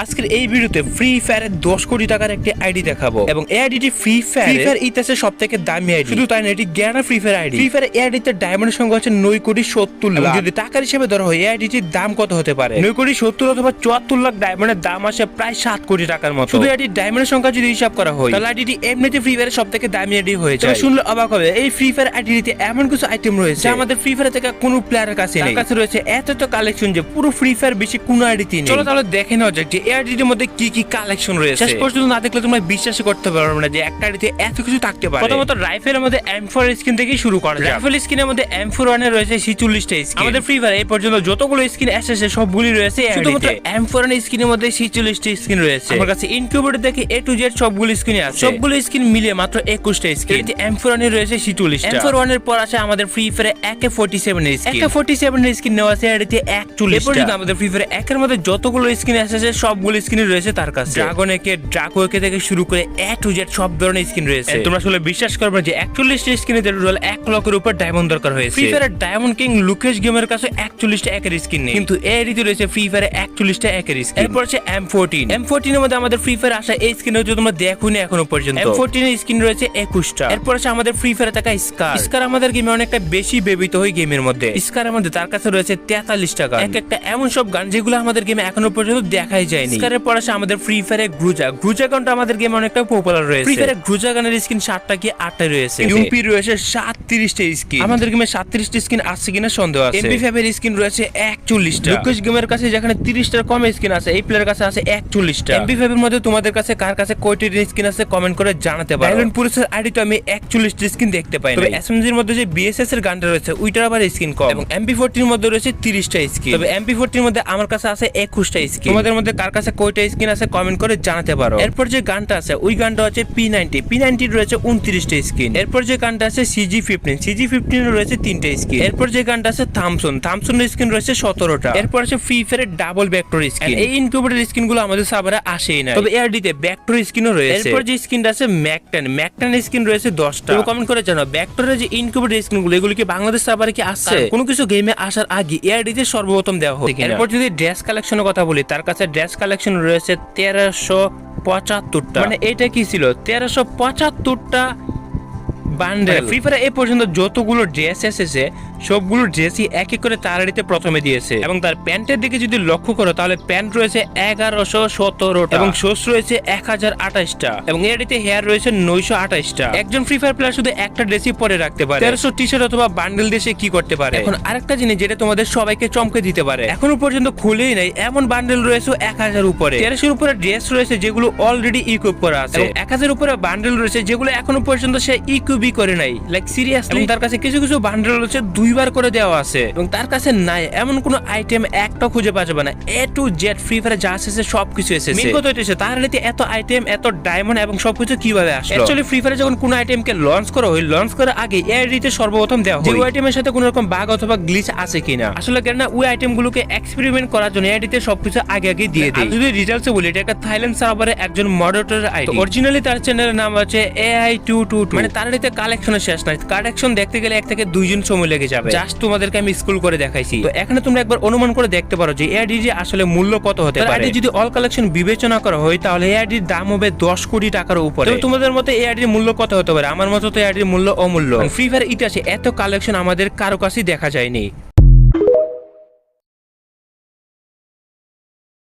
আজকের এই ভিডিওতে ফ্রি ফায়ারের 10 কোটি টাকার একটি আইডি দেখাবো এবং এই আইডিটি ফ্রি ফায়ার ইতিহাসে সবথেকে দামি আইডি। শুধু তাই না, এটি Garena Free Fire ID. Free Fire এই আইডিতে ডায়মন্ডের সংখ্যা হচ্ছে 9 কোটি 70 লাখ। যদি টাকার হিসেবে ধরা হয় এই আইডিটির দাম কত হতে পারে? 9 কোটি 70 অথবা 74 লাখ ডায়মন্ডের দাম আসে প্রায় 7 কোটি টাকার মতো। শুধু আইডির ডায়মন্ডের সংখ্যা যদি হিসাব করা হয় তাহলে আইডিটি এমনিতে ফ্রি ফায়ারের সবথেকে দামি আইডি হয়ে যায়। শুনলে অবাক হবে, এই ফ্রি ফায়ার আইডিটিতে এমন কিছু আইটেম রয়েছে যা আমাদের ফ্রি ফায়ার থেকে কোনো প্লেয়ারের কাছে নেই। তার কাছে রয়েছে এত কালেকশন যে পুরো ফ্রি ফায়ার বেশি কোনো আইডিতে নেই। চলো তাহলে দেখে নেওয়া যাক যে এই আইডিটির মধ্যে কি কি কালেকশন রয়েছে। শেষ পর্যন্ত না দেখলে তোমরা বিশ্বাস করতে পারবে না যে একটা আইডিতে এত কিছু থাকতে পারে। প্রথমত রাইফেলের মধ্যে M4 স্কিন থেকে শুরু করা যায়। রাইফেল স্কিনের মধ্যে M41 এর রয়েছে 46টা স্কিন। আমাদের ফ্রি ফায়ারে এই পর্যন্ত যতগুলো স্কিন এসেছে সবগুলি রয়েছে শুধুমাত্র M41 স্কিনের মধ্যে 46টা স্কিন রয়েছে। আমার কাছে ইনকিউবেটর থেকে A to Z সবগুলো স্কিনই আছে। সবগুলো স্কিন মিলিয়ে মাত্র 21টা স্কিন। এতে M41 এর রয়েছে 46টা। M41 এর পর আছে আমাদের ফ্রি ফায়ারে AK47 এর স্কিন। AK47 এর স্কিন নেওয়া আছে এতে 41টা। এরপর যদি আমাদের ফ্রি ফায়ারে একের মধ্যে যতগুলো স্কিন এসেছে সবগুলো স্কিনই রয়েছে তার কাছে। ড্রাগন একে, ড্রাকো একে থেকে শুরু করে A to Z সব ধরনের স্কিন রয়েছে। তোমরা আসলে বিশ্বাস করবে যে 41টা স্কিনে টোটাল 1 লাখের উপর ডায়মন্ড দরকার হয়েছে। ফ্রি ফায়ারের ডায়মন্ড কিং লুকেশ গেমের কাছে 41টা একের স্কিন নেই, কিন্তু এই আইডিতে রয়েছে ফ্রি ফায়ারে 41টা একের স্কিন। এরপর আছে M14 এর মধ্যে আমাদের ফ্রি ফায়ার আসা এই স্কিন হচ্ছে তোমরা দেখোনি এখনো পর্যন্ত। M14 এর স্কিন রয়েছে 21টা। এরপর আছে আমাদের ফ্রি ফায়ারে থাকা স্কার আমাদের গেমে অনেকটা বেশি ব্যবহৃত হয় গেমের মধ্যে। স্কারের মধ্যে তার কাছে রয়েছে 43টা গান। একটা এমন সব গান যেগুলো আমাদের গেমে এখনো পর্যন্ত দেখাই যায়নি। স্কারের পর আছে আমাদের ফ্রি ফায়ারে গ্রুজা গানটা আমাদের গেমে অনেকটা পপুলার রয়েছে। ফ্রি ফায়ারে গ্রুজা গানের স্কিন 7টা কি 8টা রয়েছে। ইউপি রয়েছে 37টা স্কিন। আমাদের গেমে 37টা স্কিন আছে কিনা সন্দেহ আছে। MP5 এর স্কিন রয়েছে 41টা। লুকেশ গেমের কাছে যেখানে 30টার কম স্কিন আছে এই প্লেয়ারের কাছে আছে 41টা। MP5 এর মধ্যে তোমাদের কাছে কার কাছে কয়টি স্কিন আছে কমেন্ট করে জানাতে পারো। ডায়মন্ড পুলিশের আইডি তো আমি 41টা স্কিন দেখতে পাই না। তবে SMG এর মধ্যে যে BSS এর গানটা রয়েছে ওইটার আবার স্কিন কম এবং MP40 এর মধ্যে রয়েছে 30টা স্কিন। তবে MP40 এর মধ্যে আমার কাছে আছে 21টা স্কিন। তোমাদের মধ্যে কার কাছে কয়টা স্কিন আছে কমেন্ট করে জানাতে পারো। এরপর যে গানটা আছে ওই গানটা হচ্ছে P90 রয়েছে 29টা স্কিন। এরপর যে গানটা আছে CG15 এর রয়েছে 3টা স্কিন। এরপর যে গানটা আছে থামসন এর স্কিন রয়েছে 17টা। এরপর আছে ফ্রি ফায়ারের ডাবল ভেক্টর স্কিন। এই ইনকিউবেটর স্কিনগুলো আমাদের সার্ভারে আসেই না, তবে এআরডি তে ভেক্টর স্কিনও রয়েছে। এরপর যে স্কিনটা আছে ম্যাকটেন স্কিন রয়েছে 10টা। তুমি কমেন্ট করে জানাও ভেক্টরের যে ইনকিউবেটর স্কিনগুলো এগুলো কি বাংলাদেশ সার্ভারে কি আসছে? কোনো কিছু গেমে আসার আগে এআরডি তে সর্বপ্রথম দেওয়া হয়। এরপর যদি ড্রেস কালেকশনের কথা বলি তার কাছে ড্রেস কালেকশন রয়েছে 1375টা। মানে এটা কি ছিল 1375টা বান্ডেল। ফ্রি ফায়ার এই পর্যন্ত যতগুলো ড্রেস এসেছে সবগুলো ড্রেসই এক এক করে তার আইডিতে প্রথমে দিয়েছে এবং তার প্যান্টের দিকে যদি লক্ষ্য করো তাহলে প্যান্ট রয়েছে 1117টা এবং শোস রয়েছে 1028টা এবং এর আইডিতে হেয়ার রয়েছে 928টা। একজন ফ্রি ফায়ার প্লেয়ার শুধু একটা ড্রেসই পরে রাখতে পারে। 1300 টি-শার্ট অথবা বান্ডেল দেশে কি করতে পারে? এখন আরেকটা জিনিস যেটা তোমাদের সবাইকে চমকে দিতে পারে, এখনো পর্যন্ত খুলেই নাই এমন বান্ডেল রয়েছে 1000 উপরে। 1300 উপরে ড্রেস রয়েছে যেগুলো অলরেডি ইকুইপ করা আছে এবং 1000 উপরে বান্ডেল রয়েছে যেগুলো এখনো পর্যন্ত সে ইকুইপ করে নাই। লাইক সিরিয়াসলি তার কাছে কিছু বান্ডেল রয়েছে 2বার করে দেওয়া আছে এবং তার কাছে নাই এমন কোন আইটেম একটা খুঁজে পাওয়া যাবে না। A to Z ফ্রি ফায়ারে যা এসেছে সবকিছু এসেছে। মেন কথা হচ্ছে তার আইডিতে এত আইটেম, এত ডায়মন্ড এবং সবকিছু কিভাবে আসলো? অ্যাকচুয়ালি ফ্রি ফায়ারে যখন কোন আইটেমকে লঞ্চ করা হয় লঞ্চ করার আগে এই আইডিতে সর্বপ্রথম দেওয়া হয় যে আইটেমের সাথে কোনো রকম বাগ অথবা গ্লিচ আছে কিনা। আসলে কেন না ওই আইটেমগুলোকে এক্সপেরিমেন্ট করার জন্য এই আইডিতে সবকিছু আগে দিয়ে দেয়। যদি ডিটেইলসে বলি এটা একটা থাইল্যান্ড সার্ভারে একজন মডারেটরের আইডি। অরিজিনালি তার চ্যানেলের নাম হচ্ছে AI222। মানে তার আইডিতে কালেকশনের শেষ নাই। কালেকশন দেখতে গেলে 1 থেকে 2 দিন সময় লেগে যাবে। জাস্ট তোমাদেরকে আমি স্কুল করে দেখাইছি। তো এখানে তোমরা একবার অনুমান করে দেখতে পারো যে এআইডি আসলে মূল্য কত হতে পারে। এআইডি যদি অল কালেকশন বিবেচনা করা হয় তাহলে এআইডির দাম হবে 10 কোটি টাকার উপরে। তো তোমাদের মতে এআইডির মূল্য কত হতে পারে? আমার মতে তো এআইডির মূল্য অমূল্য। ফ্রি ফায়ার ইতিহাসে এত কালেকশন আমাদের কারো কাছেই দেখা যায়নি।